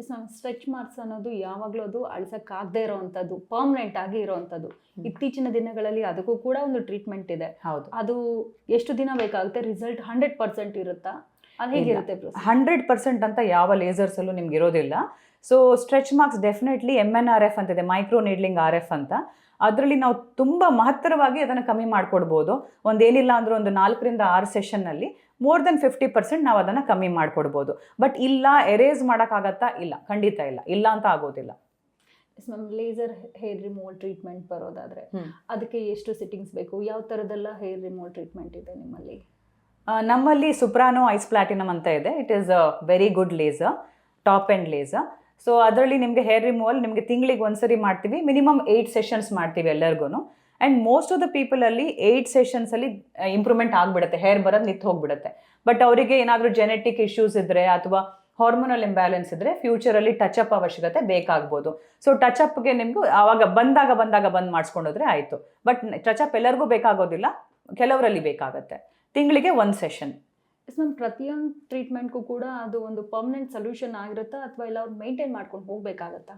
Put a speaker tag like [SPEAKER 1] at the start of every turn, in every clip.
[SPEAKER 1] Yes ma'am, stretch marks ಅನ್ನೋದು ಯಾವಾಗಲೂ ಅದು ಅಳ್ಸಕ್ಕಾಗದೇ ಇರೋವಂಥದ್ದು, ಪರ್ಮನೆಂಟ್ ಆಗಿ ಇರೋವಂಥದ್ದು. ಇತ್ತೀಚಿನ ದಿನಗಳಲ್ಲಿ ಅದಕ್ಕೂ ಕೂಡ ಒಂದು ಟ್ರೀಟ್ಮೆಂಟ್ ಇದೆ.
[SPEAKER 2] ಹೌದು.
[SPEAKER 1] ಅದು ಎಷ್ಟು ದಿನ ಬೇಕಾಗುತ್ತೆ? ರಿಸಲ್ಟ್ 100% ಇರುತ್ತಾ? ಅದು ಹೇಗಿರುತ್ತೆ?
[SPEAKER 2] 100% ಅಂತ ಯಾವ ಲೇಸರ್ಸಲ್ಲೂ ನಿಮ್ಗೆ ಇರೋದಿಲ್ಲ. So stretch marks definitely MNRF ಅಂತಿದೆ, ಮೈಕ್ರೋ ನೀಡ್ಲಿಂಗ್ RF ಅಂತ. ಅದರಲ್ಲಿ ನಾವು ತುಂಬ ಮಹತ್ತರವಾಗಿ ಅದನ್ನು ಕಮ್ಮಿ ಮಾಡಿಕೊಡ್ಬೋದು. ಒಂದೇನಿಲ್ಲ ಅಂದರೂ ಒಂದು 4 ರಿಂದ 6 ಸೆಷನ್ನಲ್ಲಿ ಮೋರ್ ದೆನ್ 50% ನಾವು ಅದನ್ನು ಕಮ್ಮಿ ಮಾಡಿಕೊಡ್ಬೋದು. ಬಟ್ ಇಲ್ಲ ಎರೇಸ್ ಮಾಡೋಕ್ಕಾಗತ್ತಾ? ಇಲ್ಲ, ಖಂಡಿತ ಇಲ್ಲ, ಇಲ್ಲ ಅಂತ ಆಗೋದಿಲ್ಲ.
[SPEAKER 1] Yes ma'am, laser hair removal treatment ಬರೋದಾದರೆ ಅದಕ್ಕೆ ಎಷ್ಟು ಸಿಟ್ಟಿಂಗ್ಸ್ ಬೇಕು? ಯಾವ ಥರದ್ದೆಲ್ಲ ಹೇರ್ ರಿಮೂವಲ್ ಟ್ರೀಟ್ಮೆಂಟ್ ಇದೆ ನಿಮ್ಮಲ್ಲಿ?
[SPEAKER 2] ನಮ್ಮಲ್ಲಿ ಸುಪ್ರಾನೋ ಐಸ್ ಪ್ಲಾಟಿನಮ್ ಅಂತ ಇದೆ. It is a very good laser, top end laser. So ಅದರಲ್ಲಿ ನಿಮಗೆ ಹೇರ್ ರಿಮೂವಲ್ ನಿಮಗೆ ತಿಂಗಳಿಗೆ ಒಂದ್ಸರಿ ಮಾಡ್ತೀವಿ, ಮಿನಿಮಮ್ 8 ಸೆಷನ್ಸ್ ಮಾಡ್ತೀವಿ ಎಲ್ಲರಿಗೂ. ಆ್ಯಂಡ್ ಮೋಸ್ಟ್ ಆಫ್ ದ ಪೀಪಲಲ್ಲಿ 8 ಸೆಷನ್ಸಲ್ಲಿ ಇಂಪ್ರೂವ್ಮೆಂಟ್ ಆಗಿಬಿಡುತ್ತೆ, ಹೇರ್ ಬರೋದು ನಿಂತು ಹೋಗ್ಬಿಡುತ್ತೆ. ಬಟ್ ಅವರಿಗೆ ಏನಾದರೂ ಜೆನೆಟಿಕ್ ಇಶ್ಯೂಸ್ ಇದ್ದರೆ ಅಥವಾ ಹಾರ್ಮೋನಲ್ ಇಂಬ್ಯಾಲೆನ್ಸ್ ಇದ್ದರೆ ಫ್ಯೂಚರಲ್ಲಿ ಟಚಪ್ ಅವಶ್ಯಕತೆ ಬೇಕಾಗ್ಬೋದು. ಸೊ ಟಚಪ್ಗೆ ನಿಮಗೂ ಆವಾಗ ಬಂದಾಗ ಬಂದು ಮಾಡಿಸ್ಕೊಂಡೋದ್ರೆ ಆಯಿತು. ಬಟ್ ಟಚಪ್ ಎಲ್ಲರಿಗೂ ಬೇಕಾಗೋದಿಲ್ಲ, ಕೆಲವರಲ್ಲಿ ಬೇಕಾಗತ್ತೆ. ತಿಂಗಳಿಗೆ 1 ಸೆಷನ್.
[SPEAKER 1] ಎಸ್ ಮ್ಯಾಮ್, ಪ್ರತಿಯೊಂದು ಟ್ರೀಟ್ಮೆಂಟ್ಗೂ ಕೂಡ ಅದು ಒಂದು ಪರ್ಮನೆಂಟ್ ಸೊಲ್ಯೂಷನ್ ಆಗಿರುತ್ತಾ ಅಥವಾ ಎಲ್ಲ ಅವ್ರು ಮೇಂಟೈನ್ ಮಾಡ್ಕೊಂಡು ಹೋಗಬೇಕಾಗತ್ತಾ?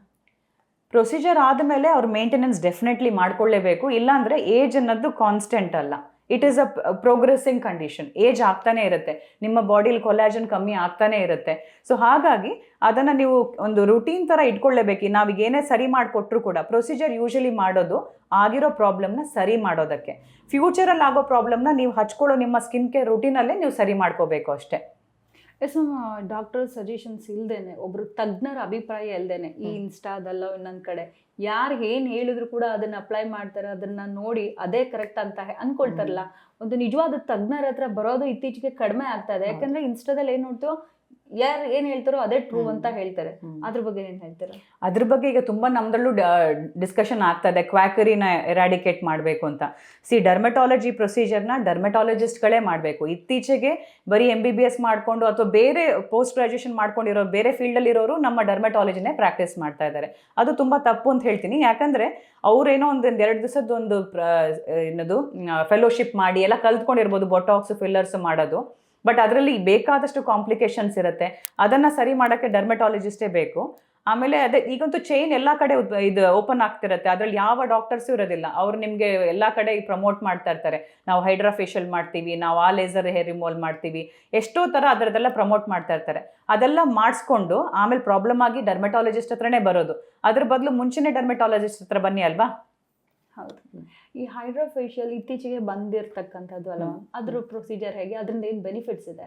[SPEAKER 2] ಪ್ರೊಸೀಜರ್ ಆದಮೇಲೆ ಅವ್ರು ಮೇಂಟೆನೆನ್ಸ್ ಡೆಫಿನೆಟ್ಲಿ ಮಾಡ್ಕೊಳ್ಳೇಬೇಕು. ಇಲ್ಲಾಂದರೆ ಏಜ್ ಅನ್ನೋದು ಕಾನ್ಸ್ಟೆಂಟ್ ಅಲ್ಲ, it is a progressing condition. Age ಆಗ್ತಾನೆ ಇರುತ್ತೆ, ನಿಮ್ಮ ಬಾಡಿಲಿ ಕೊಲಾಜನ್ ಕಮ್ಮಿ ಆಗ್ತಾನೆ ಇರುತ್ತೆ. ಸೊ ಹಾಗಾಗಿ ಅದನ್ನು ನೀವು ಒಂದು ರುಟೀನ್ ಥರ ಇಟ್ಕೊಳ್ಳೇಬೇಕು. ನಾವೀಗ ಏನೇ ಸರಿ ಮಾಡಿಕೊಟ್ರು ಕೂಡ ಪ್ರೊಸೀಜರ್ ಯೂಶಲಿ ಮಾಡೋದು ಆಗಿರೋ ಪ್ರಾಬ್ಲಮ್ನ ಸರಿ ಮಾಡೋದಕ್ಕೆ. ಫ್ಯೂಚರಲ್ಲಿ ಆಗೋ ಪ್ರಾಬ್ಲಮ್ನ ನೀವು ಹಚ್ಕೊಳ್ಳೋ ನಿಮ್ಮ ಸ್ಕಿನ್ ಕೇರ್ ರುಟೀನಲ್ಲೇ ನೀವು ಸರಿ ಮಾಡ್ಕೋಬೇಕು ಅಷ್ಟೇ.
[SPEAKER 1] ಎಸ್ ಮ್ಯಾಮ್, ಡಾಕ್ಟರ್ ಸಜೆಷನ್ಸ್ ಇಲ್ದೇನೆ, ಒಬ್ರು ತಜ್ಞರ ಅಭಿಪ್ರಾಯ ಇಲ್ದೇನೆ ಈ ಇನ್ಸ್ಟಾದಲ್ಲ ಇನ್ನೊಂದು ಕಡೆ ಯಾರು ಏನು ಹೇಳಿದ್ರು ಕೂಡ ಅದನ್ನ ಅಪ್ಲೈ ಮಾಡ್ತಾರೆ, ಅದನ್ನ ನೋಡಿ ಅದೇ ಕರೆಕ್ಟ್ ಅಂತ ಅನ್ಕೊಳ್ತಾರಲ್ಲ, ಒಂದು ನಿಜವಾದ ತಜ್ಞರ ಹತ್ರ ಬರೋದು ಇತ್ತೀಚೆಗೆ ಕಡಿಮೆ ಆಗ್ತಾ ಇದೆ. ಯಾಕಂದ್ರೆ ಇನ್ಸ್ಟಾದಲ್ಲಿ ಏನು ನೋಡ್ತೀವೋ ಯಾರು ಏನು ಹೇಳ್ತಾರೋ ಅದೇ ಟ್ರೂ ಅಂತ ಹೇಳ್ತಾರೆ. ಅದ್ರ ಬಗ್ಗೆ ಏನು ಹೇಳ್ತಾರೆ?
[SPEAKER 2] ಅದ್ರ ಬಗ್ಗೆ ಈಗ ತುಂಬ ನಮ್ಮದ್ರಲ್ಲೂ ಡಿಸ್ಕಷನ್ ಆಗ್ತಾ ಇದೆ, ಕ್ವಾಕರಿನ ಎರಾಡಿಕೇಟ್ ಮಾಡಬೇಕು ಅಂತ. ಡರ್ಮೆಟಾಲಜಿ ಪ್ರೊಸೀಜರ್ನ ಡರ್ಮೆಟಾಲಜಿಸ್ಟ್ಗಳೇ ಮಾಡಬೇಕು. ಇತ್ತೀಚೆಗೆ ಬರೀ MBBS ಮಾಡಿಕೊಂಡು ಅಥವಾ ಬೇರೆ ಪೋಸ್ಟ್ ಗ್ರಾಜುಯೇಷನ್ ಮಾಡ್ಕೊಂಡಿರೋ ಬೇರೆ ಫೀಲ್ಡಲ್ಲಿರೋರು ನಮ್ಮ ಡರ್ಮೆಟಾಲಜಿನೇ ಪ್ರಾಕ್ಟೀಸ್ ಮಾಡ್ತಾ ಇದ್ದಾರೆ. ಅದು ತುಂಬ ತಪ್ಪು ಅಂತ ಹೇಳ್ತೀನಿ. ಯಾಕಂದರೆ ಅವರೇನೋ ಒಂದು 2 ದಿವಸದೊಂದು ಏನದು ಫೆಲೋಶಿಪ್ ಮಾಡಿ ಎಲ್ಲ ಕಲ್ತ್ಕೊಂಡಿರ್ಬೋದು, ಬೊಟಾಕ್ಸ್ ಫಿಲ್ಲರ್ಸ್ ಮಾಡೋದು. ಬಟ್ ಅದರಲ್ಲಿ ಬೇಕಾದಷ್ಟು ಕಾಂಪ್ಲಿಕೇಶನ್ಸ್ ಇರುತ್ತೆ, ಅದನ್ನು ಸರಿ ಮಾಡೋಕ್ಕೆ ಡರ್ಮೆಟಾಲಜಿಸ್ಟೇ ಬೇಕು. ಆಮೇಲೆ ಅದೇ ಈಗಂತೂ ಚೈನ್ ಎಲ್ಲ ಕಡೆ ಇದು ಓಪನ್ ಆಗ್ತಿರುತ್ತೆ, ಅದರಲ್ಲಿ ಯಾವ ಡಾಕ್ಟರ್ಸು ಇರೋದಿಲ್ಲ. ಅವ್ರು ನಿಮಗೆ ಎಲ್ಲ ಕಡೆ ಪ್ರಮೋಟ್ ಮಾಡ್ತಾ ಇರ್ತಾರೆ, ನಾವು ಹೈಡ್ರಾ ಫೇಶಿಯಲ್ ಮಾಡ್ತೀವಿ, ನಾವು ಆ ಲೇಸರ್ ಹೇರ್ ರಿಮೂವಲ್ ಮಾಡ್ತೀವಿ, ಎಷ್ಟೋ ಥರ ಅದರದೆಲ್ಲ ಪ್ರಮೋಟ್ ಮಾಡ್ತಾ ಇರ್ತಾರೆ. ಅದೆಲ್ಲ ಮಾಡಿಸ್ಕೊಂಡು ಆಮೇಲೆ ಪ್ರಾಬ್ಲಮ್ ಆಗಿ ಡರ್ಮೆಟಾಲಜಿಸ್ಟ್ ಹತ್ರನೇ ಬರೋದು. ಅದ್ರ ಬದಲು ಮುಂಚೆನೇ ಡರ್ಮೆಟಾಲಜಿಸ್ಟ್ ಹತ್ರ ಬನ್ನಿ ಅಲ್ವಾ.
[SPEAKER 1] ಹೌದು. ಈ ಹೈಡ್ರಾ ಫೇಶಿಯಲ್ ಇತ್ತೀಚೆಗೆ ಬಂದಿರತಕ್ಕಂಥದ್ದು ಅಲ್ಲ, ಅದ್ರ ಪ್ರೊಸೀಜರ್ ಹೇಗೆ? ಅದರಿಂದ ಏನು ಬೆನಿಫಿಟ್ಸ್ ಇದೆ?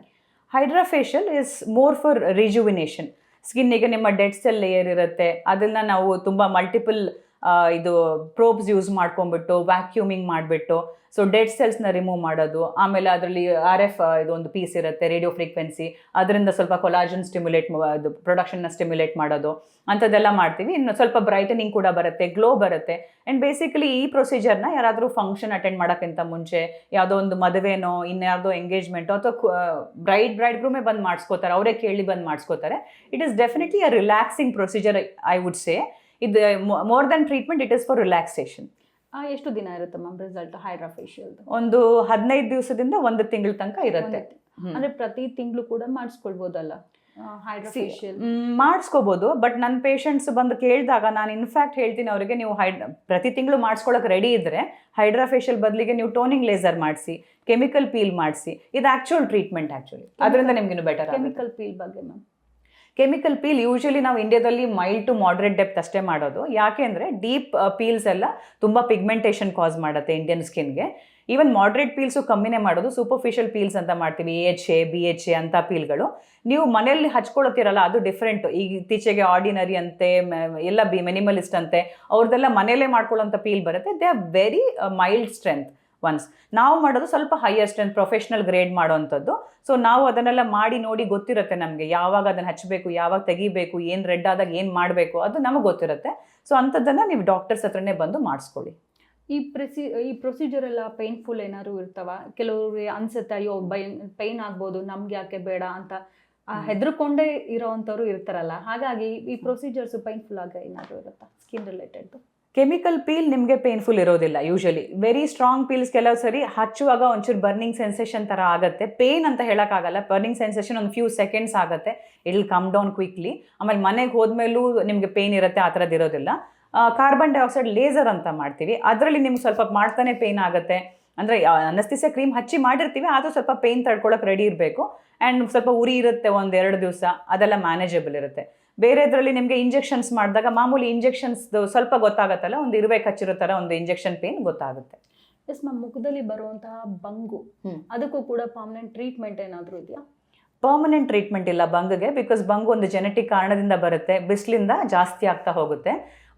[SPEAKER 2] Hydra facial is more for rejuvenation. ಸ್ಕಿನ್ನಿಗೆ ನಿಮ್ಮ ಡೆಡ್ ಸೆಲ್ ಲೇಯರ್ ಇರುತ್ತೆ, ಅದನ್ನು ನಾವು ತುಂಬ ಮಲ್ಟಿಪಲ್ ಇದು ಪ್ರೋಬ್ಸ್ ಯೂಸ್ ಮಾಡ್ಕೊಂಡ್ಬಿಟ್ಟು ವ್ಯಾಕ್ಯೂಮಿಂಗ್ ಮಾಡಿಬಿಟ್ಟು ಸೊ ಡೆಡ್ ಸೆಲ್ಸ್ನ ರಿಮೂವ್ ಮಾಡೋದು. ಆಮೇಲೆ ಅದರಲ್ಲಿ RF ಇದೊಂದು ಪೀಸ್ ಇರುತ್ತೆ, ರೇಡಿಯೋ ಫ್ರೀಕ್ವೆನ್ಸಿ, ಅದರಿಂದ ಸ್ವಲ್ಪ ಕೊಲಾಜನ್ ಸ್ಟಿಮ್ಯುಲೇಟ್ ಇದು ಪ್ರೊಡಕ್ಷನ್ನ ಸ್ಟಿಮ್ಯುಲೇಟ್ ಮಾಡೋದು ಅಂಥದ್ದೆಲ್ಲ ಮಾಡ್ತೀವಿ. ಇನ್ನು ಸ್ವಲ್ಪ ಬ್ರೈಟನಿಂಗ್ ಕೂಡ ಬರುತ್ತೆ, ಗ್ಲೋ ಬರುತ್ತೆ. ಆ್ಯಂಡ್ ಬೇಸಿಕಲಿ ಈ ಪ್ರೊಸೀಜರ್ನ ಯಾರಾದರೂ ಫಂಕ್ಷನ್ ಅಟೆಂಡ್ ಮಾಡೋಕ್ಕಿಂತ ಮುಂಚೆ, ಯಾವುದೋ ಒಂದು ಮದುವೆನೋ ಇನ್ಯಾವುದೋ ಎಂಗೇಜ್ಮೆಂಟೋ ಅಥವಾ ಬ್ರೈಡ್ ಗ್ರೂಮೇ ಬಂದು ಮಾಡಿಸ್ಕೋತಾರೆ, ಅವರೇ ಕೇಳಿ ಬಂದು ಮಾಡಿಸ್ಕೋತಾರೆ. It is definitely a relaxing procedure, I would say. ಇದು more than treatment, it is for relaxation.
[SPEAKER 1] ಎಷ್ಟು ದಿನ ಇರುತ್ತೆ ಮ್ಯಾಮ್ ರಿಸಲ್ಟ್ ಹೈಡ್ರಾ ಫೇಶಿಯಲ್?
[SPEAKER 2] ಒಂದು 15 ದಿವಸದಿಂದ 1 ತಿಂಗಳ ತನಕ ಇರುತ್ತೆ.
[SPEAKER 1] ಅಂದ್ರೆ ಪ್ರತಿ ತಿಂಗಳು ಕೂಡ ಮಾಡಿಸ್ಕೊಳ್ಬೋದಲ್ಲ ಹೈಡ್ರಾ ಫೇಶಿಯಲ್?
[SPEAKER 2] ಮಾಡಿಸ್ಕೋಬೋದು. ಬಟ್ ನನ್ನ ಪೇಷಂಟ್ಸ್ ಬಂದು ಕೇಳಿದಾಗ ನಾನು ಇನ್ಫ್ಯಾಕ್ಟ್ ಹೇಳ್ತೀನಿ ಅವರಿಗೆ, ನೀವು ಪ್ರತಿ ತಿಂಗಳು ಮಾಡಿಸ್ಕೊಳ್ಳೋಕೆ ರೆಡಿ ಇದ್ದರೆ ಹೈಡ್ರಾ ಫೇಶಿಯಲ್ ಬದಲಿಗೆ ನೀವು ಟೋನಿಂಗ್ ಲೇಸರ್ ಮಾಡಿಸಿ, ಕೆಮಿಕಲ್ ಪೀಲ್ ಮಾಡಿಸಿ. ಇದು ಆ್ಯಕ್ಚುಯಲ್ ಟ್ರೀಟ್ಮೆಂಟ್ ಆ್ಯಕ್ಚುಲಿ, ಅದರಿಂದ ನಿಮ್ಗಿನ್ನು ಬೆಟರ್.
[SPEAKER 1] ಕೆಮಿಕಲ್ ಪೀಲ್ ಬಗ್ಗೆ ಮ್ಯಾಮ್?
[SPEAKER 2] ಕೆಮಿಕಲ್ ಪೀಲ್ ಯೂಶಲಿ ನಾವು ಇಂಡಿಯಾದಲ್ಲಿ ಮೈಲ್ಡ್ ಟು ಮಾಡ್ರೇಟ್ ಡೆಪ್ತ್ ಅಷ್ಟೇ ಮಾಡೋದು. ಯಾಕೆ ಅಂದರೆ ಡೀಪ್ ಪೀಲ್ಸ್ ಎಲ್ಲ ತುಂಬ ಪಿಗ್ಮೆಂಟೇಷನ್ ಕಾಸ್ ಮಾಡುತ್ತೆ ಇಂಡಿಯನ್ ಸ್ಕಿನ್ಗೆ. ಈವನ್ ಮಾಡ್ರೇಟ್ ಪೀಲ್ಸು ಕಮ್ಮಿನೇ ಮಾಡೋದು, ಸೂಪರ್ಫಿಷಿಯಲ್ ಪೀಲ್ಸ್ ಅಂತ ಮಾಡ್ತೀವಿ, AHA BHA ಅಂತ ಪೀಲ್ಗಳು. ನೀವು ಮನೆಯಲ್ಲಿ ಹಚ್ಕೊಳ್ತೀರಲ್ಲ ಅದು ಡಿಫ್ರೆಂಟು. ಈಗ ಇತ್ತೀಚೆಗೆ ಆರ್ಡಿನರಿ ಅಂತೆ ಎಲ್ಲ ಮಿನಿಮಲಿಸ್ಟ್ ಅಂತೆ, ಅವ್ರದ್ದೆಲ್ಲ ಮನೆಯಲ್ಲೇ ಮಾಡ್ಕೊಳ್ಳೋಂಥ ಪೀಲ್ ಬರುತ್ತೆ. They are very mild strength ones. ನಾವು ಮಾಡೋದು ಸ್ವಲ್ಪ ಹೈಯರ್ ಸ್ಟ್ರೆಂತ್ ಪ್ರೊಫೆಷ್ನಲ್ ಗ್ರೇಡ್ ಮಾಡೋವಂಥದ್ದು. ಸೊ ನಾವು ಅದನ್ನೆಲ್ಲ ಮಾಡಿ ನೋಡಿ ಗೊತ್ತಿರುತ್ತೆ ನಮಗೆ, ಯಾವಾಗ ಅದನ್ನು ಹಚ್ಚಬೇಕು, ಯಾವಾಗ ತೆಗಿಬೇಕು, ಏನು ರೆಡ್ ಆದಾಗ ಏನು ಮಾಡಬೇಕು, ಅದು ನಮಗೆ ಗೊತ್ತಿರುತ್ತೆ. ಸೊ ಅಂಥದ್ದನ್ನು ನೀವು ಡಾಕ್ಟರ್ಸ್ ಹತ್ರನೇ ಬಂದು ಮಾಡಿಸ್ಕೊಳ್ಳಿ.
[SPEAKER 1] ಈ ಪ್ರೊಸೀಜರ್ ಎಲ್ಲ ಪೇನ್ಫುಲ್ ಏನಾದ್ರು ಇರ್ತಾವ? ಕೆಲವ್ರಿಗೆ ಅನ್ಸುತ್ತೆ, ಅಯ್ಯೋ ಪೈನ್ ಆಗ್ಬೋದು, ನಮ್ಗೆ ಯಾಕೆ ಬೇಡ ಅಂತ ಹೆದರ್ಕೊಂಡೇ ಇರೋವಂಥವ್ರು ಇರ್ತಾರಲ್ಲ. ಹಾಗಾಗಿ ಈ ಪ್ರೊಸೀಜರ್ಸ್ ಪೈನ್ಫುಲ್ ಆಗಿ ಏನಾದರೂ ಇರುತ್ತಾ ಸ್ಕಿನ್ ರಿಲೇಟೆಡ್?
[SPEAKER 2] ಕೆಮಿಕಲ್ ಪೀಲ್ ನಿಮಗೆ ಪೇನ್ಫುಲ್ ಇರೋದಿಲ್ಲ ಯೂಶಲಿ. ವೆರಿ ಸ್ಟ್ರಾಂಗ್ ಪೀಲ್ಸ್ ಕೆಲವು ಸರಿ ಹಚ್ಚುವಾಗ ಒಂಚೂರು ಬರ್ನಿಂಗ್ ಸೆನ್ಸೇಷನ್ ಥರ ಆಗುತ್ತೆ. ಪೇನ್ ಅಂತ ಹೇಳೋಕ್ಕಾಗಲ್ಲ, ಬರ್ನಿಂಗ್ ಸೆನ್ಸೇಷನ್ ಒಂದು ಫ್ಯೂ ಸೆಕೆಂಡ್ಸ್ ಆಗುತ್ತೆ, it will come down quickly. ಆಮೇಲೆ ಮನೆಗೆ ಹೋದ್ಮೇಲೂ ನಿಮಗೆ ಪೇನ್ ಇರುತ್ತೆ, ಆ ಥರದ್ದು ಇರೋದಿಲ್ಲ. ಕಾರ್ಬನ್ ಡೈಆಕ್ಸೈಡ್ ಲೇಸರ್ ಅಂತ ಮಾಡ್ತೀವಿ, ಅದರಲ್ಲಿ ನಿಮ್ಗೆ ಸ್ವಲ್ಪ ಮಾಡ್ತಾನೆ ಪೇನ್ ಆಗುತ್ತೆ. ಅಂದರೆ ಅನಸ್ತಿಸಿಯಾ ಕ್ರೀಮ್ ಹಚ್ಚಿ ಮಾಡಿರ್ತೀವಿ, ಆದರೂ ಸ್ವಲ್ಪ ಪೇನ್ ತಡ್ಕೊಳ್ಳೋಕೆ ರೆಡಿ ಇರಬೇಕು. ಆ್ಯಂಡ್ ಸ್ವಲ್ಪ ಉರಿ ಇರುತ್ತೆ 1-2 ದಿವಸ, ಅದೆಲ್ಲ ಮ್ಯಾನೇಜಬಲ್ ಇರುತ್ತೆ. ಬೇರೆದ್ರಲ್ಲಿ ನಿಮಗೆ ಇಂಜೆಕ್ಷನ್ಸ್ ಮಾಡಿದಾಗ ಮಾಮೂಲಿ ಇಂಜೆಕ್ಷನ್ಸ್ದು ಸ್ವಲ್ಪ ಗೊತ್ತಾಗುತ್ತಲ್ಲ, ಒಂದು ಇರುವೆ ಕಚ್ಚಿರೋ ಥರ ಒಂದು ಇಂಜೆಕ್ಷನ್ ಪೇನ್ ಗೊತ್ತಾಗುತ್ತೆ.
[SPEAKER 1] ಎಸ್ ಮ್ಯಾಮ್, ಮುಖದಲ್ಲಿ ಬರುವಂತಹ ಬಂಗು ಅದಕ್ಕೂ ಕೂಡ ಪರ್ಮನೆಂಟ್ ಟ್ರೀಟ್ಮೆಂಟ್ ಏನಾದರೂ ಇದೆಯಾ?
[SPEAKER 2] ಪರ್ಮನೆಂಟ್ ಟ್ರೀಟ್ಮೆಂಟ್ ಇಲ್ಲ ಬಂಗ್ಗೆ, ಬಿಕಾಸ್ ಬಂಗು ಒಂದು ಜೆನೆಟಿಕ್ ಕಾರಣದಿಂದ ಬರುತ್ತೆ, ಬಿಸಿಲಿಂದ ಜಾಸ್ತಿ ಆಗ್ತಾ ಹೋಗುತ್ತೆ.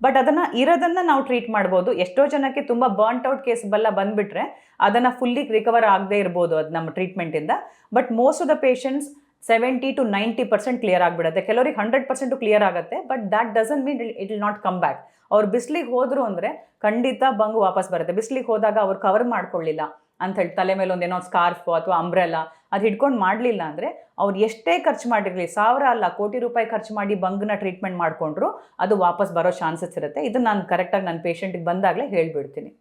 [SPEAKER 2] ಬಟ್ ಇರೋದನ್ನು ನಾವು ಟ್ರೀಟ್ ಮಾಡ್ಬೋದು. ಎಷ್ಟೋ ಜನಕ್ಕೆ ತುಂಬ ಬರ್ನ್ಟ್ ಔಟ್ ಕೇಸ್ ಬಂದುಬಿಟ್ರೆ ಅದನ್ನು ಫುಲ್ಲಿ ರಿಕವರ್ ಆಗದೆ ಇರ್ಬೋದು ಅದು ನಮ್ಮ ಟ್ರೀಟ್ಮೆಂಟಿಂದ. But most of the patients 70 to 90% clear ಆಗಿಬಿಡುತ್ತೆ. ಕೆಲವರಿಗೆ 100% ಕ್ಲಿಯರ್ ಆಗುತ್ತೆ. But that doesn't mean it will not come back. ಅವ್ರು ಬಿಸಿಲಿಗೆ ಹೋದ್ರು ಅಂದರೆ ಖಂಡಿತ ಬಂಗು ವಾಪಸ್ ಬರುತ್ತೆ. ಬಿಸಿಲಿಗೆ ಹೋದಾಗ ಅವ್ರು ಕವರ್ ಮಾಡ್ಕೊಳ್ಳಿಲ್ಲ ಅಂತ ಹೇಳಿ, ತಲೆ ಮೇಲೆ ಒಂದೇನೋ ಸ್ಕಾರ್ಫು ಅಥವಾ ಅಂಬ್ರೆಲಾ ಅದು ಹಿಡ್ಕೊಂಡು ಮಾಡಲಿಲ್ಲ ಅಂದರೆ ಅವ್ರು ಎಷ್ಟೇ ಖರ್ಚು ಮಾಡಿರಲಿ, 1000 ಅಲ್ಲ ಕೋಟಿ ರೂಪಾಯಿ ಖರ್ಚು ಮಾಡಿ ಬಂಗನ್ನ ಟ್ರೀಟ್ಮೆಂಟ್ ಮಾಡಿಕೊಂಡ್ರು ಅದು ವಾಪಸ್ ಬರೋ ಚಾನ್ಸಸ್ ಇರುತ್ತೆ. ಇದು ನಾನು ಕರೆಕ್ಟಾಗಿ ನನ್ನ ಪೇಷಂಟಿಗೆ ಬಂದಾಗಲೇ ಹೇಳಿಬಿಡ್ತೀನಿ.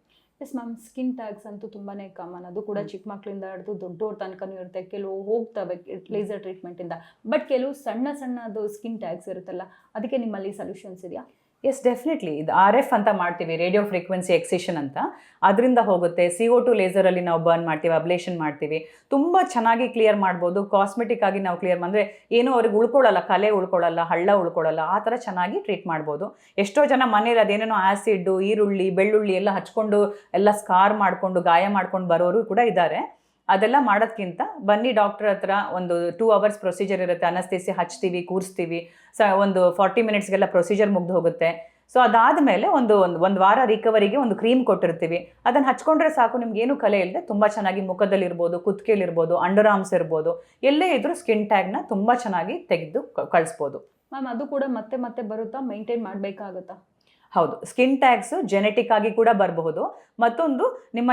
[SPEAKER 1] ಎಸ್ ಮ್ಯಾಮ್, ಸ್ಕಿನ್ ಟ್ಯಾಗ್ಸ್ ಅಂತೂ ತುಂಬಾ ಕಾಮನ್. ಅದು ಕೂಡ ಚಿಕ್ಕ ಮಕ್ಕಳಿಂದ ಹಿಡಿದು ದೊಡ್ಡವ್ರ ತನಕನೂ ಇರುತ್ತೆ. ಕೆಲವು ಹೋಗ್ತವೆ ಲೇಸರ್ ಟ್ರೀಟ್ಮೆಂಟಿಂದ, ಬಟ್ ಕೆಲವು ಸಣ್ಣದು ಸ್ಕಿನ್ ಟ್ಯಾಗ್ಸ್ ಇರುತ್ತಲ್ಲ, ಅದಕ್ಕೆ ನಿಮ್ಮಲ್ಲಿ ಸೊಲ್ಯೂಷನ್ಸ್ ಇದೆಯಾ?
[SPEAKER 2] S, definitely. ಇದು RF ಅಂತ ಮಾಡ್ತೀವಿ, ರೇಡಿಯೋ ಫ್ರೀಕ್ವೆನ್ಸಿ ಎಕ್ಸಿಷನ್ ಅಂತ, ಅದರಿಂದ ಹೋಗುತ್ತೆ. CO2 ಲೇಸರಲ್ಲಿ ನಾವು ಬರ್ನ್ ಮಾಡ್ತೀವಿ, ಅಬ್ಲೇಷನ್ ಮಾಡ್ತೀವಿ, ತುಂಬ ಚೆನ್ನಾಗಿ ಕ್ಲಿಯರ್ ಮಾಡ್ಬೋದು. ಕಾಸ್ಮೆಟಿಕ್ ಆಗಿ ನಾವು ಕ್ಲಿಯರ್ ಅಂದರೆ ಏನೂ ಅವ್ರಿಗೆ ಉಳ್ಕೊಳ್ಳಲ್ಲ, ಕಲೆ ಉಳ್ಕೊಳ್ಳಲ್ಲ, ಹಳ್ಳ ಉಳ್ಕೊಳ್ಳಲ್ಲ, ಆ ಥರ ಚೆನ್ನಾಗಿ ಟ್ರೀಟ್ ಮಾಡ್ಬೋದು. ಎಷ್ಟೋ ಜನ ಮನೇಲಿ ಅದೇನೇನೋ ಆ್ಯಸಿಡ್ಡು, ಈರುಳ್ಳಿ, ಬೆಳ್ಳುಳ್ಳಿ ಎಲ್ಲ ಹಚ್ಕೊಂಡು ಎಲ್ಲ ಸ್ಕಾರ್ ಮಾಡಿಕೊಂಡು ಗಾಯ ಮಾಡ್ಕೊಂಡು ಬರೋರು ಕೂಡ ಇದ್ದಾರೆ. ಅದೆಲ್ಲ ಮಾಡೋದಕ್ಕಿಂತ ಬನ್ನಿ ಡಾಕ್ಟರ್ ಹತ್ರ, ಒಂದು 2 hours ಪ್ರೊಸೀಜರ್ ಇರುತ್ತೆ, ಅನಸ್ತೇಸಿ ಹಚ್ತೀವಿ, ಕೂರಿಸ್ತೀವಿ, ಒಂದು 40 minutesಗೆಲ್ಲ ಪ್ರೊಸೀಜರ್ ಮುಗ್ದು ಹೋಗುತ್ತೆ. ಸೊ ಅದಾದಮೇಲೆ ಒಂದು ವಾರ ರಿಕವರಿಗೆ ಒಂದು ಕ್ರೀಮ್ ಕೊಟ್ಟಿರ್ತೀವಿ, ಅದನ್ನು ಹಚ್ಕೊಂಡ್ರೆ ಸಾಕು. ನಿಮ್ಗೇನು ಕಲೆ ಇಲ್ಲದೆ ತುಂಬ ಚೆನ್ನಾಗಿ ಮುಖದಲ್ಲಿರ್ಬೋದು, ಕುತ್ತಿಗೆಲಿರ್ಬೋದು, ಅಂಡರ್ ಆರ್ಮ್ಸ್ ಇರ್ಬೋದು, ಎಲ್ಲೇ ಇದ್ರೂ ಸ್ಕಿನ್ ಟ್ಯಾಗ್ನ ತುಂಬ ಚೆನ್ನಾಗಿ ತೆಗೆದು ಕಳಿಸ್ಬೋದು.
[SPEAKER 1] ಮ್ಯಾಮ್, ಅದು ಕೂಡ ಮತ್ತೆ ಬರುತ್ತಾ, ಮೇಂಟೈನ್ ಮಾಡಬೇಕಾಗುತ್ತಾ?
[SPEAKER 2] ಹೌದು, ಸ್ಕಿನ್ ಟ್ಯಾಗ್ಸು ಜೆನೆಟಿಕ್ ಆಗಿ ಕೂಡ ಬರಬಹುದು. ಮತ್ತೊಂದು ನಿಮ್ಮ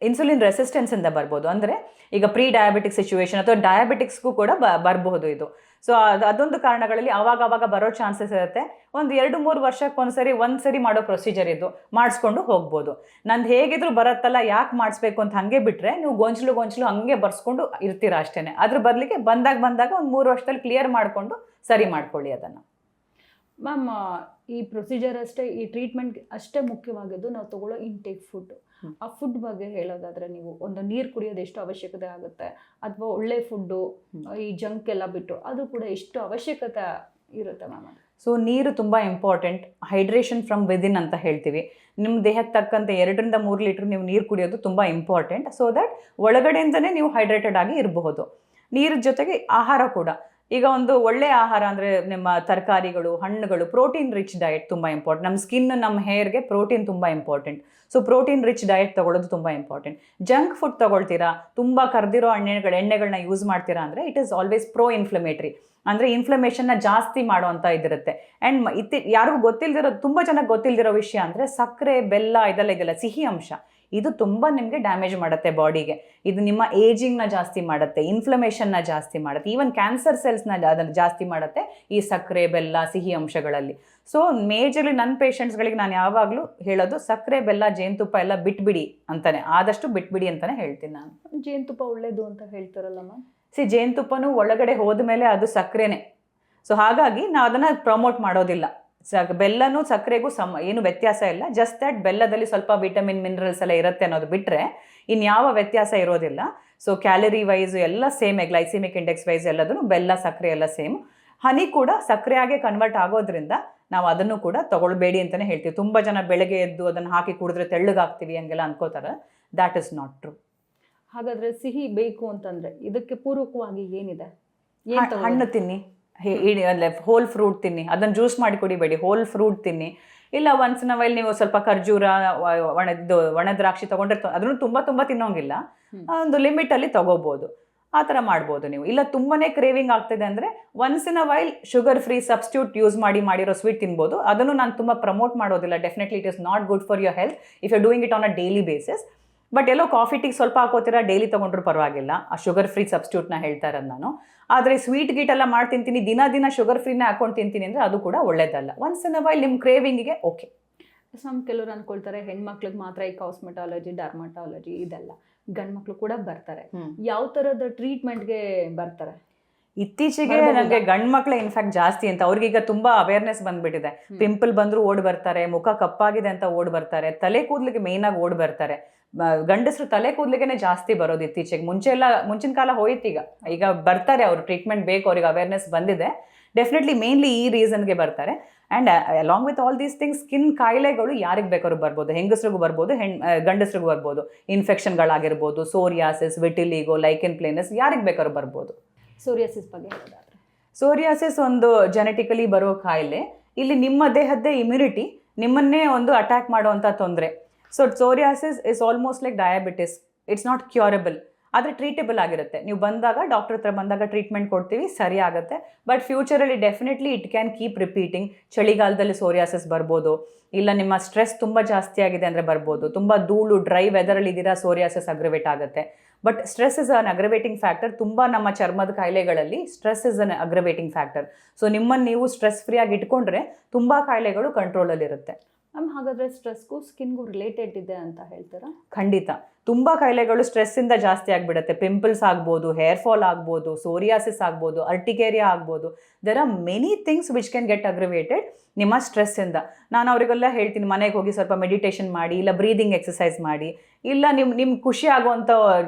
[SPEAKER 2] ಇನ್ಸುಲಿನ್ ರೆಸಿಸ್ಟೆನ್ಸಿಂದ ಬರ್ಬೋದು. ಅಂದರೆ ಈಗ ಪ್ರೀ ಡಯಾಬಿಟಿಕ್ ಸಿಚುವೇಶನ್ ಅಥವಾ ಡಯಾಬಿಟಿಕ್ಸ್ಗೂ ಕೂಡ ಬರಬಹುದು ಇದು. ಸೊ ಅದೊಂದು ಕಾರಣಗಳಲ್ಲಿ ಆವಾಗ ಬರೋ ಚಾನ್ಸಸ್ ಇರುತ್ತೆ. ಒಂದು 2-3 ವರ್ಷಕ್ಕೆ ಒಂದ್ಸರಿ ಮಾಡೋ ಪ್ರೊಸೀಜರ್ ಇದು, ಮಾಡಿಸ್ಕೊಂಡು ಹೋಗ್ಬೋದು. ನಂದು ಹೇಗಿದ್ರು ಬರುತ್ತಲ್ಲ, ಯಾಕೆ ಮಾಡಿಸ್ಬೇಕು ಅಂತ ಹಾಗೆ ಬಿಟ್ಟರೆ ನೀವು ಗೊಂಚಲು ಹಂಗೆ ಬರ್ಸ್ಕೊಂಡು ಇರ್ತೀರ ಅಷ್ಟೇ. ಅದ್ರ ಬದಲಿಗೆ ಬಂದಾಗ ಒಂದು 3 ವರ್ಷದಲ್ಲಿ ಕ್ಲಿಯರ್ ಮಾಡಿಕೊಂಡು ಸರಿ ಮಾಡ್ಕೊಳ್ಳಿ ಅದನ್ನು.
[SPEAKER 1] ಮ್ಯಾಮ್, ಈ ಪ್ರೊಸೀಜರ್ ಅಷ್ಟೇ, ಈ ಟ್ರೀಟ್ಮೆಂಟ್ ಅಷ್ಟೇ ಮುಖ್ಯವಾಗಿದ್ದು ನಾವು ತಗೊಳ್ಳೋ ಇಂಟೇಕ್ ಫುಡ್. ಆ ಫುಡ್ ಬಗ್ಗೆ ಹೇಳೋದಾದರೆ, ನೀವು ಒಂದು ನೀರು ಕುಡಿಯೋದು ಎಷ್ಟು ಅವಶ್ಯಕತೆ ಆಗುತ್ತೆ, ಅಥವಾ ಒಳ್ಳೆ ಫುಡ್ಡು, ಈ ಜಂಕ್ ಎಲ್ಲ ಬಿಟ್ಟು ಅದು ಕೂಡ ಎಷ್ಟು ಅವಶ್ಯಕತೆ ಇರುತ್ತೆ ಮ್ಯಾಮ್?
[SPEAKER 2] ಸೊ ನೀರು ತುಂಬ ಇಂಪಾರ್ಟೆಂಟ್. ಹೈಡ್ರೇಷನ್ ಫ್ರಮ್ ವಿದಿನ್ ಅಂತ ಹೇಳ್ತೀವಿ. ನಿಮ್ಮ ದೇಹಕ್ಕೆ ತಕ್ಕಂತೆ 2-3 ಲೀಟ್ರ್ ನೀವು ನೀರು ಕುಡಿಯೋದು ತುಂಬ ಇಂಪಾರ್ಟೆಂಟ್. ಸೊ ದ್ಯಾಟ್ ಒಳಗಡೆಯಿಂದನೇ ನೀವು ಹೈಡ್ರೇಟೆಡ್ ಆಗಿ ಇರಬಹುದು. ನೀರ ಜೊತೆಗೆ ಆಹಾರ ಕೂಡ, ಈಗ ಒಂದು ಒಳ್ಳೆ ಆಹಾರ ಅಂದರೆ ನಿಮ್ಮ ತರಕಾರಿಗಳು, ಹಣ್ಣುಗಳು, ಪ್ರೋಟೀನ್ ರಿಚ್ ಡಯಟ್ ತುಂಬ ಇಂಪಾರ್ಟೆಂಟ್. ನಮ್ಮ ಸ್ಕಿನ್, ನಮ್ಮ ಹೇರ್ಗೆ ಪ್ರೋಟೀನ್ ತುಂಬ important. So protein rich diet ತೊಗೊಳ್ಳೋದು ತುಂಬ ಇಂಪಾರ್ಟೆಂಟ್. ಜಂಕ್ ಫುಡ್ ತೊಗೊಳ್ತೀರಾ, ತುಂಬ ಕರ್ದಿರೋ ಎಣ್ಣೆಗಳನ್ನ ಯೂಸ್ ಮಾಡ್ತೀರಾ ಅಂದರೆ it is always pro inflammatory, ಅಂದರೆ ಇನ್ಫ್ಲಮೇಷನ್ನ ಜಾಸ್ತಿ ಮಾಡುವಂಥ ಇದಿರುತ್ತೆ. ಆ್ಯಂಡ್ ಯಾರಿಗೂ ತುಂಬ ಜನಕ್ಕೆ ಗೊತ್ತಿಲ್ದಿರೋ ವಿಷಯ ಅಂದರೆ ಸಕ್ಕರೆ, ಬೆಲ್ಲ ಇದೆಲ್ಲ ಸಿಹಿ ಅಂಶ. ಇದು ತುಂಬ ನಿಮಗೆ ಡ್ಯಾಮೇಜ್ ಮಾಡುತ್ತೆ ಬಾಡಿಗೆ. ಇದು ನಿಮ್ಮ ಏಜಿಂಗ್ನ ಜಾಸ್ತಿ ಮಾಡುತ್ತೆ, ಇನ್ಫ್ಲಮೇಷನ್ನ ಜಾಸ್ತಿ ಮಾಡುತ್ತೆ, ಈವನ್ ಕ್ಯಾನ್ಸರ್ ಸೆಲ್ಸ್ನ ಅದನ್ನು ಜಾಸ್ತಿ ಮಾಡುತ್ತೆ ಈ ಸಕ್ಕರೆ, ಬೆಲ್ಲ, ಸಿಹಿ ಅಂಶಗಳಲ್ಲಿ. ಸೊ ಮೇಜರ್ಲಿ ನನ್ನ ಪೇಷಂಟ್ಸ್ಗಳಿಗೆ ನಾನು ಯಾವಾಗಲೂ ಹೇಳೋದು, ಸಕ್ಕರೆ, ಬೆಲ್ಲ, ಜೇನುತುಪ್ಪ ಎಲ್ಲ ಬಿಟ್ಬಿಡಿ ಅಂತಾನೆ, ಆದಷ್ಟು ಬಿಟ್ಬಿಡಿ ಅಂತಾನೆ ಹೇಳ್ತೀನಿ ನಾನು.
[SPEAKER 1] ಜೇನುತುಪ್ಪ ಒಳ್ಳೇದು ಅಂತ ಹೇಳ್ತಾರಲ್ಲ ಮ್ಯಾಮ್?
[SPEAKER 2] ಜೇನುತುಪ್ಪನೂ ಒಳಗಡೆ ಹೋದ್ಮೇಲೆ ಅದು ಸಕ್ಕರೆನೇ. ಸೊ ಹಾಗಾಗಿ ನಾವು ಅದನ್ನು ಪ್ರಮೋಟ್ ಮಾಡೋದಿಲ್ಲ. ಬೆಲ್ಲನೂ ಸಕ್ಕರೆಗೂ ಏನು ವ್ಯತ್ಯಾಸ ಇಲ್ಲ. ಜಸ್ಟ್ ದ್ಯಾಟ್ ಬೆಲ್ಲದಲ್ಲಿ ಸ್ವಲ್ಪ ವಿಟಮಿನ್, ಮಿನರಲ್ಸ್ ಎಲ್ಲ ಇರುತ್ತೆ ಅನ್ನೋದು ಬಿಟ್ಟರೆ ಇನ್ಯಾವ ವ್ಯತ್ಯಾಸ ಇರೋದಿಲ್ಲ. ಸೊ ಕ್ಯಾಲರಿ ವೈಸು ಎಲ್ಲ ಸೇಮೇ, ಗ್ಲೈಸಿಮಿಕ್ ಇಂಡೆಕ್ಸ್ ವೈಸ್ ಎಲ್ಲದೂ ಬೆಲ್ಲ, ಸಕ್ಕರೆ ಎಲ್ಲ ಸೇಮ್. ಹನಿ ಕೂಡ ಸಕ್ಕರೆಯಾಗೆ ಕನ್ವರ್ಟ್ ಆಗೋದ್ರಿಂದ ನಾವು ಅದನ್ನು ಕೂಡ ತೊಗೊಳ್ಬೇಡಿ ಅಂತಲೇ ಹೇಳ್ತೀವಿ. ತುಂಬ ಜನ ಬೆಳಗ್ಗೆ ಎದ್ದು ಅದನ್ನು ಹಾಕಿ ಕುಡಿದ್ರೆ ತೆಳ್ಳಗಾಗ್ತೀವಿ ಹಂಗೆಲ್ಲ ಅನ್ಕೋತಾರೆ. That is not true.
[SPEAKER 1] ಹಾಗಾದರೆ ಸಿಹಿ ಬೇಕು ಅಂತಂದರೆ ಇದಕ್ಕೆ ಪೂರಕವಾಗಿ ಏನಿದೆ?
[SPEAKER 2] ಹಣ್ಣು ತಿನ್ನಿ, ಹೋಲ್ ಫ್ರೂಟ್ ತಿನ್ನಿ, ಅದನ್ನು ಜ್ಯೂಸ್ ಮಾಡಿ ಕುಡಿಬೇಡಿ, ಹೋಲ್ ಫ್ರೂಟ್ ತಿನ್ನಿ. ಇಲ್ಲ ಒನ್ಸ್ ಇನ್ ಅ ವೈಲ್ ನೀವು ಸ್ವಲ್ಪ ಖರ್ಜೂರ, ಒಣ ದ್ರಾಕ್ಷಿ ತೊಗೊಂಡ್ರೆ ಅದನ್ನು ತುಂಬ ತಿನ್ನೋಂಗಿಲ್ಲ, ಒಂದು ಲಿಮಿಟಲ್ಲಿ ತೊಗೋಬೋದು. ಆ ಥರ ಮಾಡ್ಬೋದು ನೀವು. ಇಲ್ಲ ತುಂಬಾ ಕ್ರೇವಿಂಗ್ ಆಗ್ತಿದೆ ಅಂದರೆ once in a while sugar free substitute use ಮಾಡಿರೋ ಸ್ವೀಟ್ ತಿನ್ಬೋದು. ಅದನ್ನು ನಾನು ತುಂಬ ಪ್ರಮೋಟ್ ಮಾಡೋದಿಲ್ಲ. Definitely it is not good for your health if you doing it on a daily basis. But ಎಲ್ಲೋ ಕಾಫಿ ಟೀಗೆ ಸ್ವಲ್ಪ ಹಾಕೋತೀರಾ, ಡೈಲಿ ತೊಗೊಂಡ್ರು ಪರವಾಗಿಲ್ಲ, ಆ ಶುಗರ್ ಫ್ರೀ ಸಬ್ಸ್ಟಿಟ್ಯೂಟ್ನ ಹೇಳ್ತಾ ಇರೋದು ನಾನು. ಆದರೆ ಸ್ವೀಟ್ ಗೀಟ್ ಎಲ್ಲ ಮಾಡಿ ತಿಂತೀನಿ, ದಿನ ಶುಗರ್ ಫ್ರೀನೇ ಹಾಕೊಂಡು ತಿಂತೀನಿ ಅಂದರೆ ಅದು ಕೂಡ ಒಳ್ಳೇದಲ್ಲ. ಒನ್ಸ್ ಇನ್ ಅ ವೈಲ್ ನಿಮ್ಮ ಕ್ರೇವಿಂಗಿಗೆ ಓಕೆ.
[SPEAKER 1] ಕೆಲವರು ಅಂದ್ಕೊಳ್ತಾರೆ ಹೆಣ್ಮಕ್ಳಿಗೆ ಮಾತ್ರ ಈ ಕಾಸ್ಮೆಟಾಲಜಿ, ಡರ್ಮಟಾಲಜಿ ಇದೆಲ್ಲ, ಗಂಡು ಮಕ್ಳು ಕೂಡ ಬರ್ತಾರೆ. ಯಾವ ಥರದ ಟ್ರೀಟ್ಮೆಂಟ್ಗೆ ಬರ್ತಾರೆ?
[SPEAKER 2] ಇತ್ತೀಚೆಗೆ ನನಗೆ ಗಂಡು ಮಕ್ಳೇ ಇನ್ಫ್ಯಾಕ್ಟ್ ಜಾಸ್ತಿ ಅಂತ. ಅವ್ರಿಗೀಗ ತುಂಬ ಅವೇರ್ನೆಸ್ ಬಂದ್ಬಿಟ್ಟಿದೆ. ಪಿಂಪಲ್ ಬಂದರೂ ಓಡ್ ಬರ್ತಾರೆ, ಮುಖ ಕಪ್ಪಾಗಿದೆ ಅಂತ ಓಡ್ ಬರ್ತಾರೆ, ತಲೆ ಕೂದಲಿಗೆ ಮೇಯ್ನಾಗಿ ಓಡ್ ಬರ್ತಾರೆ. ಗಂಡಸರು ತಲೆ ಕೂದಲಿಗೆ ಜಾಸ್ತಿ ಬರೋದು ಇತ್ತೀಚೆಗೆ. ಮುಂಚಿನ ಕಾಲ ಹೋಯ್ತು, ಈಗ ಬರ್ತಾರೆ ಅವರು, ಟ್ರೀಟ್ಮೆಂಟ್ ಬೇಕು, ಅವ್ರಿಗೆ ಅವೇರ್ನೆಸ್ ಬಂದಿದೆ. ಡೆಫಿನೆಟ್ಲಿ ಮೇನ್ಲಿ ಈ ರೀಸನ್ಗೆ ಬರ್ತಾರೆ. And along with all these things, skin ಕಾಯಿಲೆಗಳು ಯಾರಿಗೆ ಬೇಕಾದ್ರೂ ಬರ್ಬೋದು, ಹೆಂಗಸ್ರಿಗೂ ಬರ್ಬೋದು, ಗಂಡಸ್ರಿಗೂ ಬರ್ಬೋದು. ಇನ್ಫೆಕ್ಷನ್ಗಳಾಗಿರ್ಬೋದು, ಸೋರಿಯಾಸಿಸ್, ವಿಟಿಲಿಗೋ, ಲೈಕೆನ್ ಪ್ಲೇನಸ್, ಯಾರಿಗೆ ಬೇಕಾದ್ರೂ ಬರ್ಬೋದು.
[SPEAKER 1] ಸೋರಿಯಾಸಿಸ್ ಬಗ್ಗೆ ಹೇಳೋದಾದ್ರೆ,
[SPEAKER 2] ಸೋರಿಯಾಸಿಸ್ ಒಂದು ಜೆನೆಟಿಕಲಿ ಬರೋ ಕಾಯಿಲೆ. ಇಲ್ಲಿ ನಿಮ್ಮ ದೇಹದ್ದೇ ಇಮ್ಯುನಿಟಿ ನಿಮ್ಮನ್ನೇ ಒಂದು ಅಟ್ಯಾಕ್ ಮಾಡುವಂಥ ತೊಂದರೆ. So psoriasis is almost like diabetes. It's not curable, ಆದರೆ ಟ್ರೀಟೇಬಲ್ ಆಗಿರುತ್ತೆ. ನೀವು ಬಂದಾಗ, ಡಾಕ್ಟರ್ ಹತ್ರ ಬಂದಾಗ ಟ್ರೀಟ್ಮೆಂಟ್ ಕೊಡ್ತೀವಿ, ಸರಿ ಆಗುತ್ತೆ. ಬಟ್ ಫ್ಯೂಚರಲ್ಲಿ definitely it can keep repeating. ಚಳಿಗಾಲದಲ್ಲಿ ಸೋರಿಯಾಸಿಸ್ ಬರ್ಬೋದು, ಇಲ್ಲ ನಿಮ್ಮ ಸ್ಟ್ರೆಸ್ ತುಂಬ ಜಾಸ್ತಿ ಆಗಿದೆ ಅಂದರೆ ಬರ್ಬೋದು. ತುಂಬ ಧೂಳು, ಡ್ರೈ ವೆದರಲ್ಲಿ ಇದ್ದೀರಾ, ಸೋರಿಯಾಸಿಸ್ ಅಗ್ರವೇಟ್ ಆಗುತ್ತೆ. But stress is an aggravating factor. ತುಂಬ ನಮ್ಮ ಚರ್ಮದ ಕಾಯಿಲೆಗಳಲ್ಲಿ stress is an aggravating factor. So ನಿಮ್ಮನ್ನು ನೀವು ಸ್ಟ್ರೆಸ್ ಫ್ರೀ ಆಗಿ ಇಟ್ಕೊಂಡ್ರೆ ತುಂಬ ಕಾಯಿಲೆಗಳು ಕಂಟ್ರೋಲಲ್ಲಿರುತ್ತೆ.
[SPEAKER 1] ಮ್ಯಾಮ್, ಹಾಗಾದರೆ ಸ್ಟ್ರೆಸ್ಗೂ ಸ್ಕಿನ್ಗೂ ರಿಲೇಟೆಡ್ ಇದೆ ಅಂತ ಹೇಳ್ತೀರಾ?
[SPEAKER 2] ಖಂಡಿತ. ತುಂಬ ಕಾಯಿಲೆಗಳು ಸ್ಟ್ರೆಸ್ಸಿಂದ ಜಾಸ್ತಿ ಆಗಿಬಿಡುತ್ತೆ. ಪಿಂಪಲ್ಸ್ ಆಗ್ಬೋದು, ಹೇರ್ ಫಾಲ್ ಆಗ್ಬೋದು, ಸೋರಿಯಾಸಿಸ್ ಆಗ್ಬೋದು, ಅರ್ಟಿಕೇರಿಯಾ ಆಗ್ಬೋದು. There are many things which can get aggravated ನಿಮ್ಮ ಸ್ಟ್ರೆಸ್ಸಿಂದ. ನಾನು ಅವರಿಗೆಲ್ಲ ಹೇಳ್ತೀನಿ, ಮನೆಗೆ ಹೋಗಿ ಸ್ವಲ್ಪ ಮೆಡಿಟೇಷನ್ ಮಾಡಿ, ಇಲ್ಲ ಬ್ರೀದಿಂಗ್ ಎಕ್ಸಸೈಸ್ ಮಾಡಿ, ಇಲ್ಲ ನಿಮ್ಗೆ ಖುಷಿ ಆಗುವಂಥ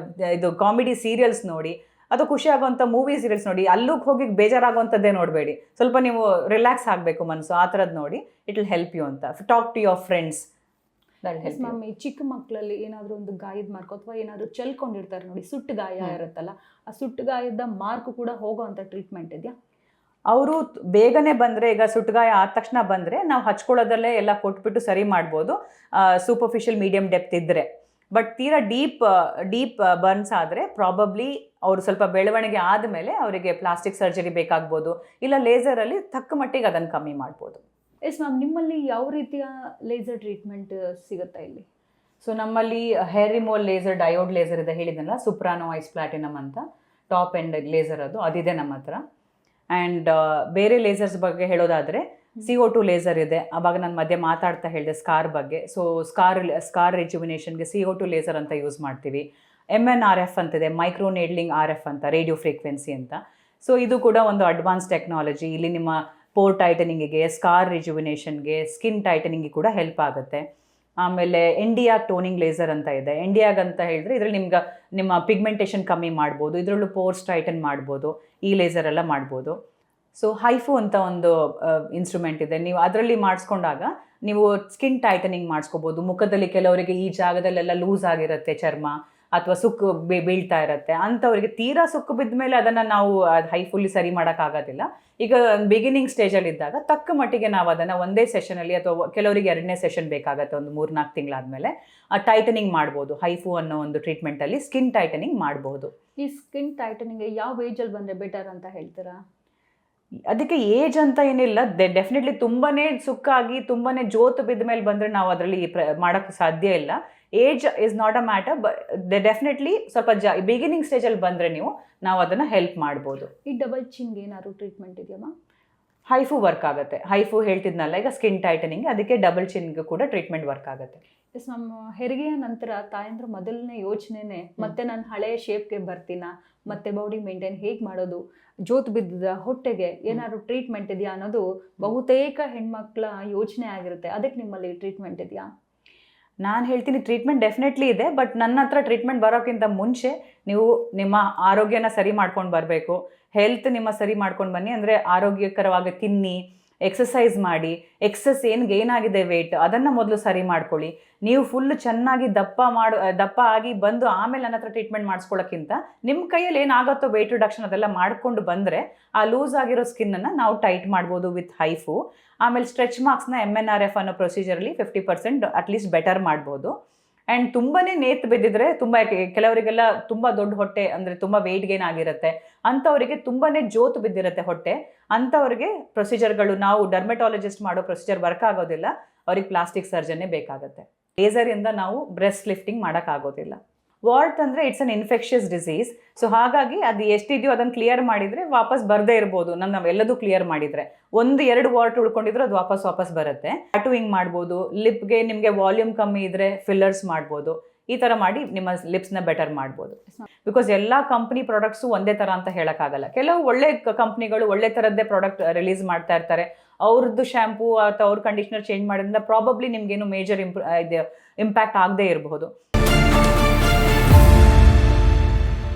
[SPEAKER 2] ಇದು ಕಾಮಿಡಿ ಸೀರಿಯಲ್ಸ್ ನೋಡಿ, ಅಥವಾ ಖುಷಿ ಆಗುವಂಥ ಮೂವಿ ಸೀರಿಯಲ್ಸ್ ನೋಡಿ. ಅಲ್ಲಿಗೆ ಹೋಗಿ ಬೇಜಾರಾಗುವಂಥದ್ದೇ ನೋಡಬೇಡಿ. ಸ್ವಲ್ಪ ನೀವು ರಿಲ್ಯಾಕ್ಸ್ ಆಗಬೇಕು ಮನಸ್ಸು, ಆ ಥರದ್ದು ನೋಡಿ. ಇಟ್ ವಿಲ್ ಹೆಲ್ಪ್ ಯು ಅಂತ. Talk to your friends.
[SPEAKER 1] Ma'am, ಈ ಚಿಕ್ಕ ಮಕ್ಕಳಲ್ಲಿ ಏನಾದರೂ ಒಂದು ಗಾಯದ ಮಾರ್ಕ್ ಅಥವಾ ಏನಾದರೂ ಚೆಲ್ಕೊಂಡಿರ್ತಾರೆ ನೋಡಿ, ಸುಟ್ಟು ಗಾಯ ಇರುತ್ತಲ್ಲ, ಆ ಸುಟ್ಟು ಗಾಯದ ಮಾರ್ಕ್ ಕೂಡ ಹೋಗೋವಂಥ ಟ್ರೀಟ್ಮೆಂಟ್ ಇದೆಯಾ?
[SPEAKER 2] ಅವರು ಬೇಗನೆ ಬಂದರೆ, ಈಗ ಸುಟ್ಟಗಾಯ ಆದ ತಕ್ಷಣ ಬಂದರೆ ನಾವು ಹಚ್ಕೊಳ್ಳೋದಲ್ಲೇ ಎಲ್ಲ ಕೊಟ್ಬಿಟ್ಟು ಸರಿ ಮಾಡ್ಬೋದು, ಸೂಪರ್ಫಿಷಿಯಲ್ ಮೀಡಿಯಮ್ ಡೆಪ್ತ್ ಇದ್ದರೆ. ಬಟ್ ತೀರಾ ಡೀಪ್ ಬರ್ನ್ಸ್ ಆದರೆ ಪ್ರಾಬಬ್ಲಿ ಅವರು ಸ್ವಲ್ಪ ಬೆಳವಣಿಗೆ ಆದಮೇಲೆ ಅವರಿಗೆ ಪ್ಲಾಸ್ಟಿಕ್ ಸರ್ಜರಿ ಬೇಕಾಗ್ಬೋದು, ಇಲ್ಲ ಲೇಸರಲ್ಲಿ ತಕ್ಕ ಮಟ್ಟಿಗೆ ಅದನ್ನು ಕಮ್ಮಿ ಮಾಡ್ಬೋದು.
[SPEAKER 1] ಎಸ್ ಮ್ಯಾಮ್, ನಿಮ್ಮಲ್ಲಿ ಯಾವ ರೀತಿಯ ಲೇಸರ್ ಟ್ರೀಟ್ಮೆಂಟ್ ಸಿಗುತ್ತೆ ಇಲ್ಲಿ?
[SPEAKER 2] ಸೊ ನಮ್ಮಲ್ಲಿ hair removal laser, diode laser ಇದೆ ಹೇಳಿದ್ನಲ್ಲ, ಸುಪ್ರಾನೋ ಐಸ್ ಪ್ಲಾಟಿನಮ್ ಅಂತ ಟಾಪ್ ಎಂಡ್ ಲೇಸರ್, ಅದಿದೆ ನಮ್ಮ ಹತ್ರ. ಆ್ಯಂಡ್ ಬೇರೆ ಲೇಸರ್ಸ್ ಬಗ್ಗೆ ಹೇಳೋದಾದರೆ CO2 ಲೇಸರ್ ಇದೆ. ಆವಾಗ ನಾನು ಮಧ್ಯೆ ಮಾತಾಡ್ತಾ ಹೇಳಿದೆ ಸ್ಕಾರ್ ಬಗ್ಗೆ. ಸೊ ಸ್ಕಾರ್ ರಿಜುವಿನೇಷನ್ಗೆ CO2 ಲೇಸರ್ ಅಂತ ಯೂಸ್ ಮಾಡ್ತೀವಿ. MNRF ಅಂತಿದೆ, ಮೈಕ್ರೋ ನೀಡ್ಲಿಂಗ್ RF ಅಂತ, ರೇಡಿಯೋ ಫ್ರೀಕ್ವೆನ್ಸಿ ಅಂತ. ಸೊ ಇದು ಕೂಡ ಒಂದು ಅಡ್ವಾನ್ಸ್ ಟೆಕ್ನಾಲಜಿ. ಇಲ್ಲಿ ನಿಮ್ಮ ಪೋರ್ ಟೈಟನಿಂಗಿಗೆ, ಸ್ಕಾರ್ ರಿಜುವಿನೇಷನ್ಗೆ, ಸ್ಕಿನ್ ಟೈಟನಿಂಗಿಗೆ ಕೂಡ ಹೆಲ್ಪ್ ಆಗುತ್ತೆ. ಆಮೇಲೆ ಎಂಡಿಯಾಗ್ ಟೋನಿಂಗ್ ಲೇಸರ್ ಅಂತ ಇದೆ. ಎಂಡಿಯಾಗ್ ಅಂತ ಹೇಳಿದ್ರೆ ಇದರಲ್ಲಿ ನಿಮ್ಮ ಪಿಗ್ಮೆಂಟೇಷನ್ ಕಮ್ಮಿ ಮಾಡ್ಬೋದು, ಇದರಲ್ಲೂ ಪೋರ್ಸ್ ಟೈಟನ್ ಮಾಡ್ಬೋದು, ಈ ಲೇಸರ್ ಎಲ್ಲ ಮಾಡ್ಬೋದು. ಸೊ ಹೈಫು ಅಂತ ಒಂದು ಇನ್ಸ್ಟ್ರೂಮೆಂಟ್ ಇದೆ. ನೀವು ಅದರಲ್ಲಿ ಮಾಡಿಸ್ಕೊಂಡಾಗ ನೀವು ಸ್ಕಿನ್ ಟೈಟನಿಂಗ್ ಮಾಡಿಸ್ಕೋಬೋದು. ಮುಖದಲ್ಲಿ ಕೆಲವರಿಗೆ ಈ ಜಾಗದಲ್ಲೆಲ್ಲ ಲೂಸ್ ಆಗಿರುತ್ತೆ ಚರ್ಮ, ಅಥವಾ ಸುಕ್ಕು ಬೀಳ್ತಾ ಇರುತ್ತೆ, ಅಂಥವ್ರಿಗೆ ತೀರಾ ಸುಕ್ಕು ಬಿದ್ದ ಮೇಲೆ ಅದನ್ನು ನಾವು ಹೈಫುಲ್ಲಿ ಸರಿ ಮಾಡೋಕ್ಕಾಗೋದಿಲ್ಲ. ಈಗ ಬಿಗಿನಿಂಗ್ ಸ್ಟೇಜಲ್ಲಿ ಇದ್ದಾಗ ತಕ್ಕ ಮಟ್ಟಿಗೆ ನಾವು ಅದನ್ನು ಒಂದೇ ಸೆಷನಲ್ಲಿ, ಅಥವಾ ಕೆಲವರಿಗೆ 2ನೇ ಸೆಷನ್ ಬೇಕಾಗುತ್ತೆ, ಒಂದು 3-4 ತಿಂಗಳಾದಮೇಲೆ ಟೈಟನಿಂಗ್ ಮಾಡ್ಬೋದು. ಹೈಫು ಅನ್ನೋ ಒಂದು ಟ್ರೀಟ್ಮೆಂಟಲ್ಲಿ ಸ್ಕಿನ್ ಟೈಟನಿಂಗ್ ಮಾಡ್ಬೋದು.
[SPEAKER 1] ಈ ಸ್ಕಿನ್ ಟೈಟನಿಂಗ್ ಯಾವ ಏಜಲ್ಲಿ ಬಂದರೆ ಬೆಟರ್ ಅಂತ ಹೇಳ್ತೀರಾ?
[SPEAKER 2] ಅದಕ್ಕೆ ಏಜ್ ಅಂತ ಏನಿಲ್ಲ. ಡೆಫಿನೆಟ್ಲಿ ತುಂಬಾ ಸುಕ್ಕಾಗಿ ತುಂಬಾ ಜೋತು ಬಿದ್ದ ಮೇಲೆ ಬಂದರೆ ನಾವು ಅದರಲ್ಲಿ ಮಾಡೋಕ್ಕೆ ಸಾಧ್ಯ ಇಲ್ಲ. Age is not a matter. Definitely ಸ್ವಲ್ಪ ಬಿಗಿನಿಂಗ್ ಸ್ಟೇಜಲ್ಲಿ ಬಂದರೆ ನಾವು ಅದನ್ನು ಹೆಲ್ಪ್ ಮಾಡ್ಬೋದು.
[SPEAKER 1] ಈ ಡಬಲ್ ಚಿನ್ಗೆ ಏನಾದ್ರು ಟ್ರೀಟ್ಮೆಂಟ್ ಇದೆಯಮ್ಮ?
[SPEAKER 2] ಹೈಫು ವರ್ಕ್ ಆಗುತ್ತೆ. ಹೈಫು ಹೇಳ್ತಿದ್ನಲ್ಲ ಈಗ, ಸ್ಕಿನ್ ಟೈಟನಿಂಗ್, ಅದಕ್ಕೆ ಡಬಲ್ ಚಿನ್ಗೆ ಕೂಡ ಟ್ರೀಟ್ಮೆಂಟ್ ವರ್ಕ್ ಆಗುತ್ತೆ.
[SPEAKER 1] ಎಸ್ ಮ್ಯಾಮ್, ಹೆರಿಗೆಯ ನಂತರ ತಾಯಂದ್ರ ಮೊದಲನೇ ಯೋಚನೆನೇ ಮತ್ತೆ ನಾನು ಹಳೆಯ ಶೇಪ್ಗೆ ಬರ್ತೀನ, ಮತ್ತೆ ಬಾಡಿ ಮೇಂಟೈನ್ ಹೇಗೆ ಮಾಡೋದು, ಜೋತು ಬಿದ್ದ ಹೊಟ್ಟೆಗೆ ಏನಾದ್ರು ಟ್ರೀಟ್ಮೆಂಟ್ ಇದೆಯಾ ಅನ್ನೋದು ಬಹುತೇಕ ಹೆಣ್ಮಕ್ಳ ಯೋಚನೆ ಆಗಿರುತ್ತೆ. ಅದಕ್ಕೆ ನಿಮ್ಮಲ್ಲಿ ಟ್ರೀಟ್ಮೆಂಟ್ ಇದೆಯಾ?
[SPEAKER 2] ನಾನು ಹೇಳ್ತೀನಿ ಟ್ರೀಟ್ಮೆಂಟ್ ಡೆಫಿನೆಟ್ಲಿ ಇದೆ. ಬಟ್ ನನ್ನ ಹತ್ರ ಟ್ರೀಟ್ಮೆಂಟ್ ಬರೋಕ್ಕಿಂತ ಮುಂಚೆ ನೀವು ನಿಮ್ಮ ಆರೋಗ್ಯನ ಸರಿ ಮಾಡ್ಕೊಂಡು ಬರಬೇಕು. ಹೆಲ್ತ್ ನಿಮ್ಮ ಸರಿ ಮಾಡ್ಕೊಂಡು ಬನ್ನಿ. ಅಂದರೆ ಆರೋಗ್ಯಕರವಾಗಿ ತಿನ್ನಿ, ಎಕ್ಸಸೈಸ್ ಮಾಡಿ, ಎಕ್ಸಸ್ ಏನು ಗೇನ್ ಆಗಿದೆ ವೆಯ್ಟ್ ಅದನ್ನು ಮೊದಲು ಸರಿ ಮಾಡ್ಕೊಳ್ಳಿ. ನೀವು ಫುಲ್ ಚೆನ್ನಾಗಿ ದಪ್ಪ ಆಗಿ ಬಂದು ಆಮೇಲೆ ನನ್ನ ಹತ್ರ ಟ್ರೀಟ್ಮೆಂಟ್ ಮಾಡಿಸ್ಕೊಳ್ಳೋಕ್ಕಿಂತ ನಿಮ್ಮ ಕೈಯಲ್ಲಿ ಏನಾಗುತ್ತೋ ವೆಯ್ಟ್ ರಿಡಕ್ಷನ್ ಅದೆಲ್ಲ ಮಾಡಿಕೊಂಡು ಬಂದರೆ ಆ ಲೂಸ್ ಆಗಿರೋ ಸ್ಕಿನ್ನನ್ನು ನಾವು ಟೈಟ್ ಮಾಡ್ಬೋದು ವಿತ್ ಹೈಫು. ಆಮೇಲೆ ಸ್ಟ್ರೆಚ್ ಮಾರ್ಕ್ಸ್ನ MNRF ಅನ್ನೋ ಪ್ರೊಸೀಜರಲ್ಲಿ 50% ಅಟ್ಲೀಸ್ಟ್ ಬೆಟರ್ ಮಾಡ್ಬೋದು. ಆ್ಯಂಡ್ ತುಂಬಾ ನೇತು ಬಿದ್ದಿದ್ರೆ, ಕೆಲವರಿಗೆಲ್ಲ ತುಂಬ ದೊಡ್ಡ ಹೊಟ್ಟೆ, ಅಂದರೆ ತುಂಬ ವೆಯ್ಟ್ ಗೇನ್ ಆಗಿರುತ್ತೆ, ಅಂಥವರಿಗೆ ತುಂಬಾ ಜೋತು ಬಿದ್ದಿರುತ್ತೆ ಹೊಟ್ಟೆ, ಅಂಥವ್ರಿಗೆ ಪ್ರೊಸೀಜರ್ಗಳು ನಾವು ಡರ್ಮೆಟಾಲಜಿಸ್ಟ್ ಮಾಡೋ ಪ್ರೊಸೀಜರ್ ವರ್ಕ್ ಆಗೋದಿಲ್ಲ. ಅವ್ರಿಗೆ ಪ್ಲಾಸ್ಟಿಕ್ ಸರ್ಜನ್ನೇ ಬೇಕಾಗುತ್ತೆ. ಲೇಸರಿಂದ ನಾವು ಬ್ರೆಸ್ಟ್ ಲಿಫ್ಟಿಂಗ್ ಮಾಡೋಕ್ಕಾಗೋದಿಲ್ಲ. ವಾರ್ಟ್ ಅಂದರೆ it's an infectious disease. So ಹಾಗಾಗಿ ಅದು ಎಷ್ಟಿದೆಯೋ ಅದನ್ನು ಕ್ಲಿಯರ್ ಮಾಡಿದರೆ ವಾಪಸ್ ಬರದೇ ಇರ್ಬೋದು. ನಾವೆಲ್ಲದೂ ಕ್ಲಿಯರ್ ಮಾಡಿದರೆ 1-2 ವಾರ್ಟ್ ಉಳ್ಕೊಂಡಿದ್ರು ಅದು ವಾಪಸ್ ಬರುತ್ತೆ. ಟ್ಯಾಟೂಯಿಂಗ್ ಮಾಡ್ಬೋದು. ಲಿಪ್ಗೆ ನಿಮಗೆ ವಾಲ್ಯೂಮ್ ಕಮ್ಮಿ ಇದ್ದರೆ ಫಿಲ್ಲರ್ಸ್ ಮಾಡ್ಬೋದು. ಈ ಥರ ಮಾಡಿ ನಿಮ್ಮ ಲಿಪ್ಸ್ನ ಬೆಟರ್ ಮಾಡ್ಬೋದು. ಬಿಕಾಸ್ ಎಲ್ಲ ಕಂಪ್ನಿ ಪ್ರಾಡಕ್ಟ್ಸು ಒಂದೇ ಥರ ಅಂತ ಹೇಳೋಕ್ಕಾಗಲ್ಲ. ಕೆಲವು ಒಳ್ಳೆ ಕಂಪ್ನಿಗಳು ಒಳ್ಳೆ ಥರದ್ದೇ ಪ್ರಾಡಕ್ಟ್ ರಿಲೀಸ್ ಮಾಡ್ತಾ ಇರ್ತಾರೆ. ಅವ್ರದ್ದು ಶ್ಯಾಂಪೂ ಅಥವಾ ಅವ್ರ ಕಂಡೀಷ್ನರ್ ಚೇಂಜ್ ಮಾಡೋದ್ರಿಂದ ಪ್ರಾಬಬ್ಲಿ ನಿಮಗೇನು ಮೇಜರ್ ಇಂಪ್ಯಾಕ್ಟ್ ಆಗದೇ ಇರಬಹುದು.